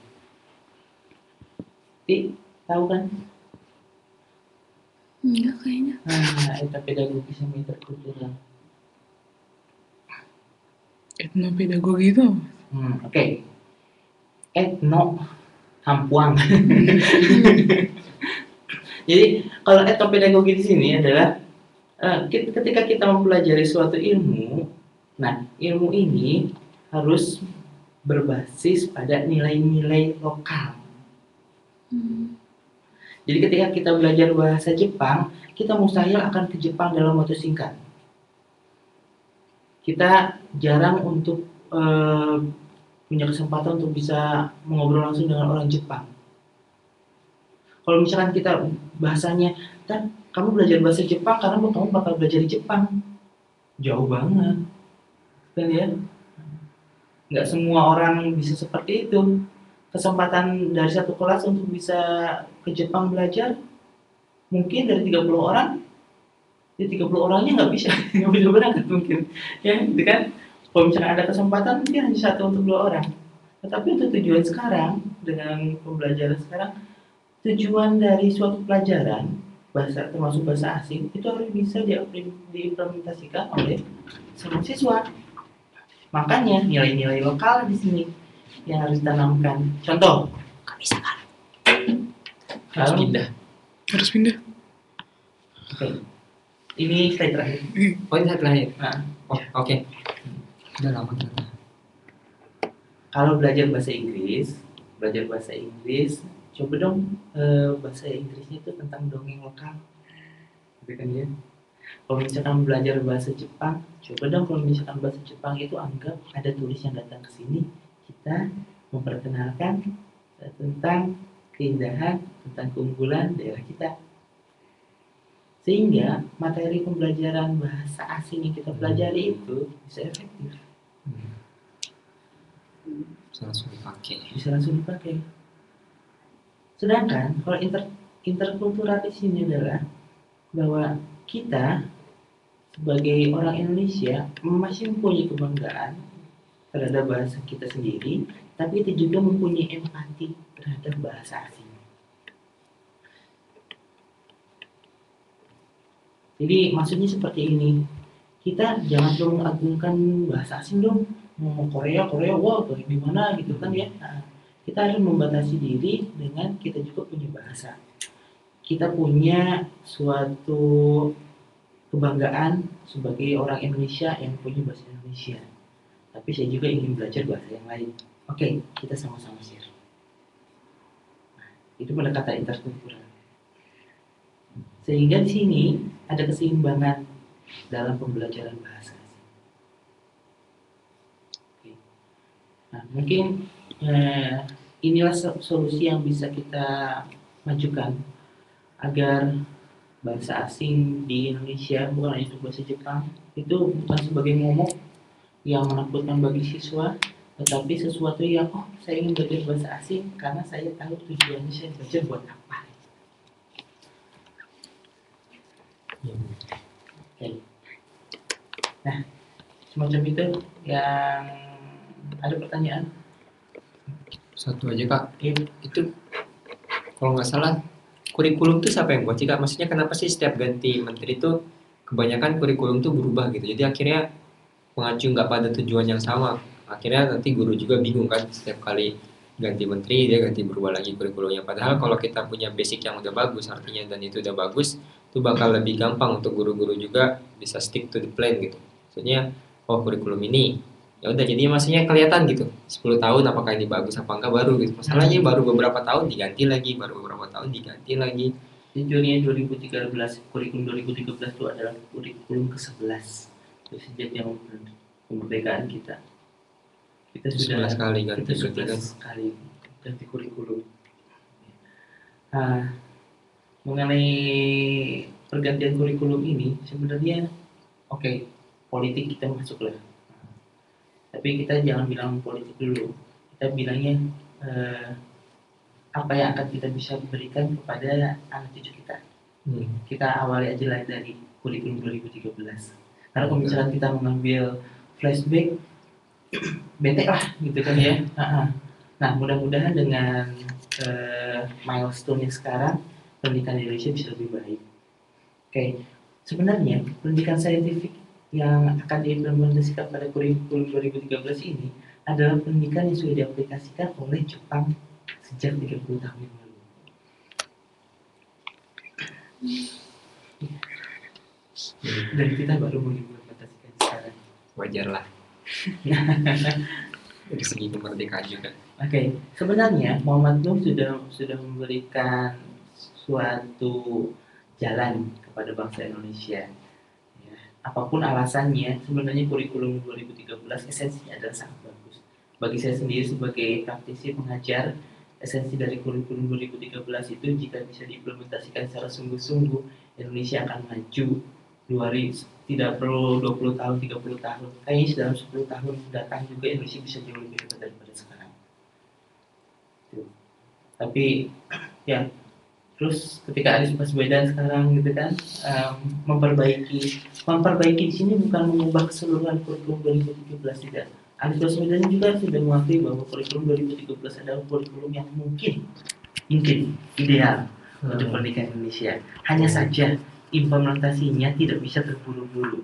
Tahu kan? Enggak kayaknya. Eta pedagogi sama interkultural. Etnopedagogi itu? Oke. Etno Hampuang. Jadi kalau etnopedagogi di sini adalah ketika kita mempelajari suatu ilmu, nah ilmu ini harus berbasis pada nilai-nilai lokal. Jadi ketika kita belajar bahasa Jepang, kita mustahil akan ke Jepang dalam waktu singkat. Kita jarang untuk punya kesempatan untuk bisa mengobrol langsung dengan orang Jepang. Kalau misalkan kita bahasanya, kan kamu belajar bahasa Jepang karena kamu bakal belajar di Jepang, jauh banget, kan ya? Nggak semua orang bisa seperti itu. Kesempatan dari satu kelas untuk bisa ke Jepang belajar, mungkin dari 30 orang, di 30 orangnya nggak bisa berangkat mungkin, ya, gitu kan? Kalau misalnya ada kesempatan, mungkin hanya satu untuk 2 orang. Tetapi untuk tujuan sekarang, dengan pembelajaran sekarang, tujuan dari suatu pelajaran bahasa, termasuk bahasa asing, itu harus bisa diimplementasikan oleh semua siswa. Makanya nilai-nilai lokal di sini yang harus ditanamkan. Contoh, Harus pindah. Oke. Ini slide terakhir. Oh, ini slide terakhir. Nah, Oh, oke. Udah lama ternyata. kalau belajar bahasa Inggris, coba dong bahasa Inggrisnya itu tentang dongeng lokal, gitu kan ya. Kalau misalkan belajar bahasa Jepang, coba dong kalau misalkan bahasa Jepang itu anggap ada turis yang datang ke sini, kita memperkenalkan tentang keindahan, tentang keunggulan daerah kita. Sehingga materi pembelajaran bahasa asing yang kita pelajari itu bisa efektif. Bisa langsung dipakai. Sedangkan kalau interkultural di sini adalah bahwa kita sebagai orang Indonesia masih mempunyai kebanggaan terhadap bahasa kita sendiri, tapi kita juga mempunyai empati terhadap bahasa asing. Jadi maksudnya seperti ini, kita jangan terlalu mengagungkan bahasa asing dong, mau Korea, wah kayak gimana gitu kan ya. Nah, kita harus membatasi diri dengan kita juga punya bahasa. Kita punya suatu kebanggaan sebagai orang Indonesia yang punya bahasa Indonesia. Tapi saya juga ingin belajar bahasa yang lain. Oke, kita sama-sama share. Nah, itu pendekatan interkultural. Sehingga di sini ada keseimbangan dalam pembelajaran bahasa. Oke. Nah, mungkin inilah solusi yang bisa kita majukan agar bahasa asing di Indonesia, bukan hanya bahasa Jepang, itu bukan sebagai momok yang menakutkan bagi siswa, tetapi sesuatu yang saya ingin belajar bahasa asing karena saya tahu tujuannya saya belajar buat apa. Okay. Nah, semacam itu yang ada pertanyaan. Satu aja Kak. Itu kalau nggak salah kurikulum itu siapa yang buat sih Kak? Maksudnya kenapa sih setiap ganti menteri itu kebanyakan kurikulum tuh berubah gitu. Jadi akhirnya mengacu nggak pada tujuan yang sama. Akhirnya nanti guru juga bingung kan setiap kali ganti menteri dia ganti berubah lagi kurikulumnya. Padahal kalau kita punya basic yang udah bagus artinya dan itu udah bagus, itu bakal lebih gampang untuk guru-guru juga bisa stick to the plan gitu. Maksudnya kurikulum ini ya udah jadinya maksudnya kelihatan gitu 10 tahun apakah ini bagus apa enggak baru gitu. Masalahnya baru beberapa tahun diganti lagi, baru beberapa tahun diganti lagi. Tujuannya 2013, kurikulum 2013 itu adalah kurikulum ke-11 sejak yang kemerdekaan kita sudah 11 kali ganti, kita 11 kali ganti kurikulum. Nah, mengenai pergantian kurikulum ini sebenarnya politik kita masuk lah. Tapi kita jangan bilang politik dulu. Kita bilangnya apa yang akan kita bisa berikan kepada anak cucu kita. Kita awali aja lah dari kurikulum 2013. Karena kalau misalkan kita mengambil flashback, bete lah gitu kan ya. Nah, mudah-mudahan dengan milestone-nya sekarang, pendidikan Indonesia bisa lebih baik. Oke, sebenarnya pendidikan saintifik yang akan diimplementasikan pada kurikulum 2013 ini adalah pendidikan yang sudah diaplikasikan oleh Jepang sejak 30 tahun yang lalu. Dan kita baru mengimplementasikan sekarang. Wajar lah. dari segi kemerdekaan juga. Oke, sebenarnya Muhammad Nuh sudah memberikan suatu jalan kepada bangsa Indonesia. Ya, apapun alasannya, sebenarnya kurikulum 2013 esensinya adalah sangat bagus. Bagi saya sendiri sebagai praktisi pengajar, esensi dari kurikulum 2013 itu jika bisa diimplementasikan secara sungguh-sungguh, Indonesia akan maju. Tidak perlu 20 tahun, 30 tahun. Kayaknya dalam 10 tahun datang juga Indonesia bisa jauh lebih hebat daripada sekarang. Tapi ya, terus ketika Anies Baswedan sekarang gitu kan memperbaiki di sini bukan mengubah keseluruhan kurikulum 2013, tidak. Anies Baswedan juga sudah mengakui bahwa kurikulum 2013 adalah kurikulum yang mungkin ideal untuk pendidikan Indonesia. Hanya saja implementasinya tidak bisa terburu-buru.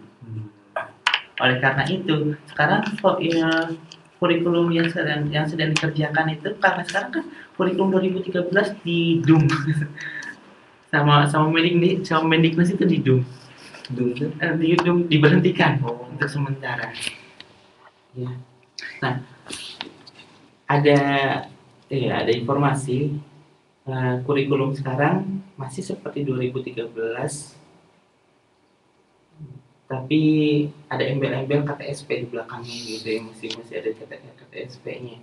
Oleh karena itu, sekarang kurikulum yang sedang dikerjakan itu, karena sekarang kan kurikulum 2013 didum sama Mendiknas itu didum, diberhentikan untuk sementara. Ya. Nah, ada informasi kurikulum sekarang masih seperti 2013, tapi ada embel-embel KTSP di belakangnya gitu ya, masih ada KTSP-nya.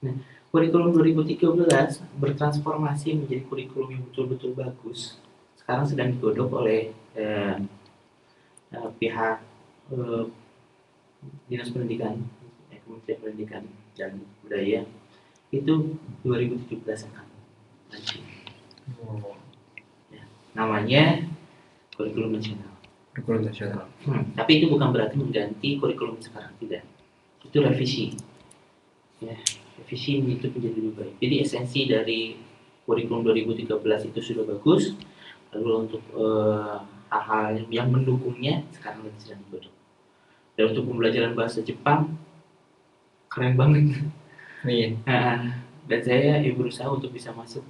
Nah, kurikulum 2013 bertransformasi menjadi kurikulum yang betul-betul bagus. Sekarang sedang digodok oleh pihak Dinas Pendidikan, Kementerian Pendidikan dan Budaya. Itu 2017 akan lanjut. Ya, namanya kurikulum nasional. Kurikulum nasional. Tapi itu bukan berarti mengganti kurikulum sekarang, tidak. Itu revisi. Ya, revisi itu menjadi lebih baik. Jadi esensi dari kurikulum 2013 itu sudah bagus. Lalu untuk hal-hal yang mendukungnya sekarang lagi sedang digodok. Dan untuk pembelajaran bahasa Jepang keren banget. Iya. Dan saya berusaha untuk bisa masuk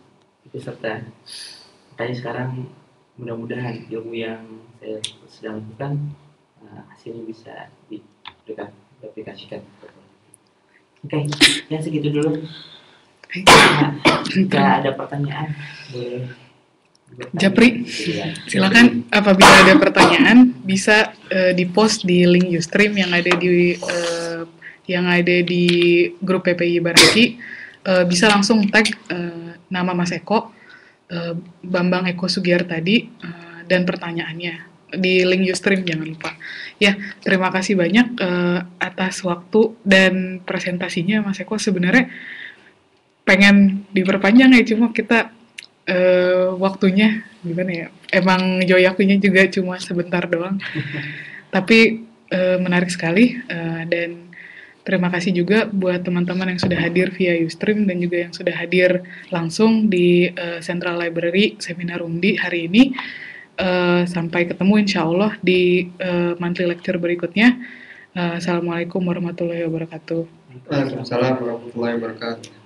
peserta. Makanya sekarang mudah-mudahan ilmu yang saya sedang lakukan hasilnya bisa diaplikasikan. Oke, yang segitu dulu. Jika ada pertanyaan, boleh. Japri, silakan. Apabila ada pertanyaan bisa di-post di link Ustream yang ada di grup PPI Baraki. Bisa langsung tag nama Mas Eko, Bambang Eko Sugiar tadi, dan pertanyaannya di link Ustream, jangan lupa. Ya, terima kasih banyak atas waktu dan presentasinya Mas Eko. Sebenarnya pengen diperpanjang ya, cuma kita waktunya gimana ya, emang joyakunya juga cuma sebentar doang. Tapi menarik sekali, dan terima kasih juga buat teman-teman yang sudah hadir via Ustream dan juga yang sudah hadir langsung di Central Library Seminar Undi hari ini. Sampai ketemu insya Allah di monthly lecture berikutnya. Assalamualaikum warahmatullahi wabarakatuh. Waalaikumsalam warahmatullahi wabarakatuh.